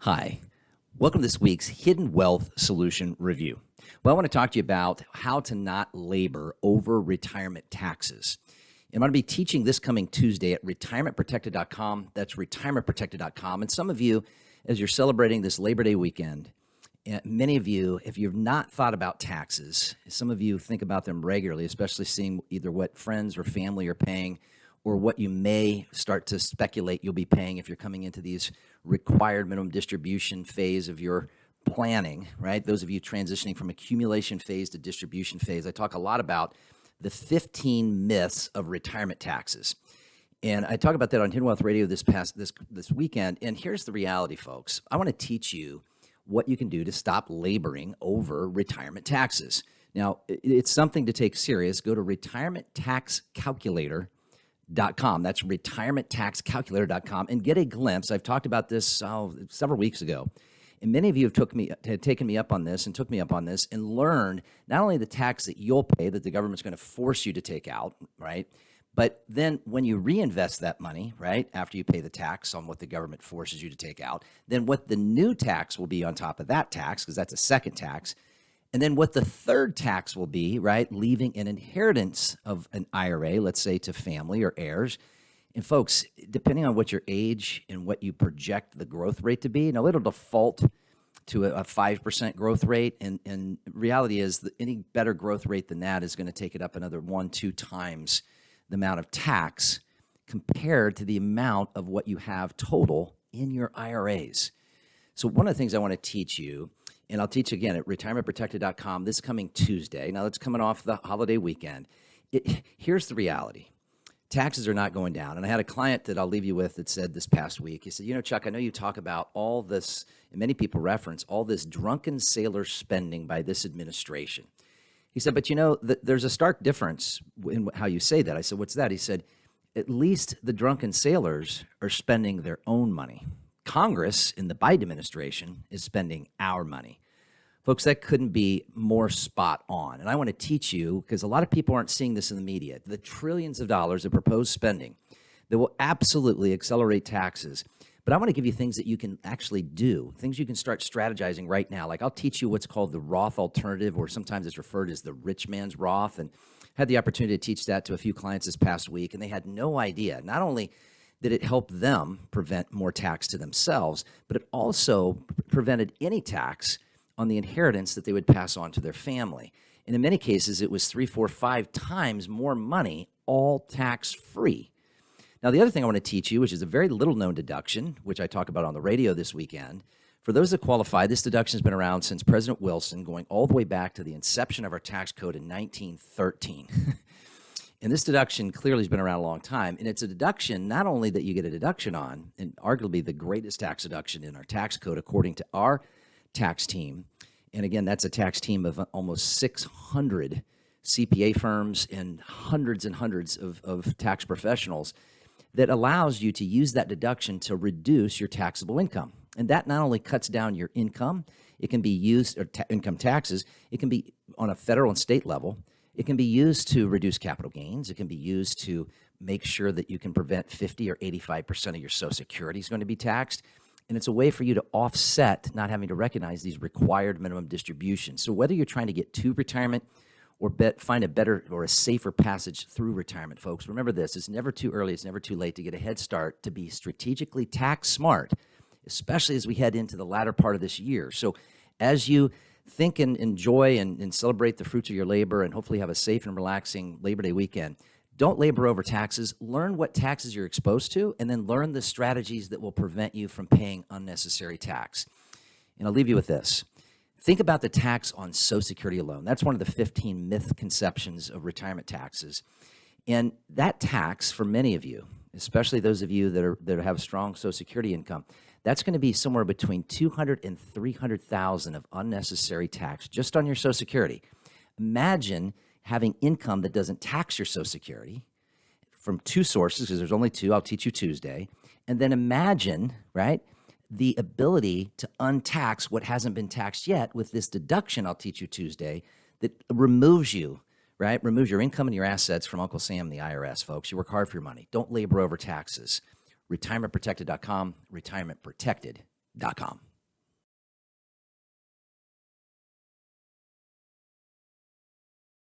Hi, welcome to this week's Hidden Wealth Solution Review. Well, I want to talk to you about how to not labor over retirement taxes. I'm going to be teaching this coming Tuesday at retirementprotected.com. That's retirementprotected.com. And some of you, as you're celebrating this Labor Day weekend, many of you, if you've not thought about taxes, some of you think about them regularly, especially seeing either what friends or family are paying or what you may start to speculate you'll be paying if you're coming into these required minimum distribution phase of your planning, right? Those of you transitioning from accumulation phase to distribution phase. I talk a lot about the 15 myths of retirement taxes. And I talk about that on Hidden Wealth Radio this weekend. And here's the reality, folks. I want to teach you what you can do to stop laboring over retirement taxes. Now, it's something to take serious. Go to retirementtaxcalculator.com. That's retirementtaxcalculator.com and get a glimpse. I've talked about this several weeks ago. And many of you have taken me up on this and took me up on this and learned not only the tax that you'll pay that the government's going to force you to take out, right? But then when you reinvest that money, right, after you pay the tax on what the government forces you to take out, then what the new tax will be on top of that tax, because that's a second tax. And then what the third tax will be, right, leaving an inheritance of an IRA, let's say to family or heirs. And folks, depending on what your age and what you project the growth rate to be, now it'll default to a 5% growth rate. And reality is that any better growth rate than that is going to take it up another 1-2 times the amount of tax compared to the amount of what you have total in your IRAs. So one of the things I want to teach you, and I'll teach again at retirementprotected.com this coming Tuesday. Now, that's coming off the holiday weekend. Here's the reality. Taxes are not going down. And I had a client that I'll leave you with that said this past week, he said, Chuck, I know you talk about all this, and many people reference all this drunken sailor spending by this administration. He said, but there's a stark difference in how you say that. I said, what's that? He said, at least the drunken sailors are spending their own money. Congress in the Biden administration is spending our money. Folks, that couldn't be more spot on. And I want to teach you, because a lot of people aren't seeing this in the media, the trillions of dollars of proposed spending that will absolutely accelerate taxes. But I want to give you things that you can actually do, things you can start strategizing right now. Like I'll teach you what's called the Roth Alternative, or sometimes it's referred as the rich man's Roth. And had the opportunity to teach that to a few clients this past week, and they had no idea. Not only did it help them prevent more tax to themselves, but it also prevented any tax on the inheritance that they would pass on to their family. And in many cases, it was 3, 4, 5 times more money, all tax-free. Now, the other thing I want to teach you, which is a very little-known deduction, which I talk about on the radio this weekend, for those that qualify, this deduction has been around since President Wilson, going all the way back to the inception of our tax code in 1913. And this deduction clearly has been around a long time. And it's a deduction not only that you get a deduction on, and arguably the greatest tax deduction in our tax code according to our tax team. And again, that's a tax team of almost 600 CPA firms and hundreds of tax professionals that allows you to use that deduction to reduce your taxable income. And that not only cuts down your income, it can be used, or income taxes, it can be on a federal and state level. It can be used to reduce capital gains. It can be used to make sure that you can prevent 50 or 85% of your Social Security is going to be taxed. And it's a way for you to offset not having to recognize these required minimum distributions. So whether you're trying to get to retirement or find a better or a safer passage through retirement, folks, remember this. It's never too early. It's never too late to get a head start, to be strategically tax smart, especially as we head into the latter part of this year. So as you think and enjoy and celebrate the fruits of your labor and hopefully have a safe and relaxing Labor Day weekend, don't labor over taxes. Learn what taxes you're exposed to, and then learn the strategies that will prevent you from paying unnecessary tax. And I'll leave you with this. Think about the tax on Social Security alone. That's one of the 15 misconceptions of retirement taxes. And that tax, for many of you, especially those of you that have strong Social Security income, that's going to be somewhere between $200,000 and $300,000 of unnecessary tax just on your Social Security. Imagine having income that doesn't tax your Social Security from two sources, because there's only two. I'll teach you Tuesday. And then imagine, right, the ability to untax what hasn't been taxed yet with this deduction I'll teach you Tuesday that removes you, right, removes your income and your assets from Uncle Sam and the IRS, folks. You work hard for your money. Don't labor over taxes. retirementprotected.com, retirementprotected.com.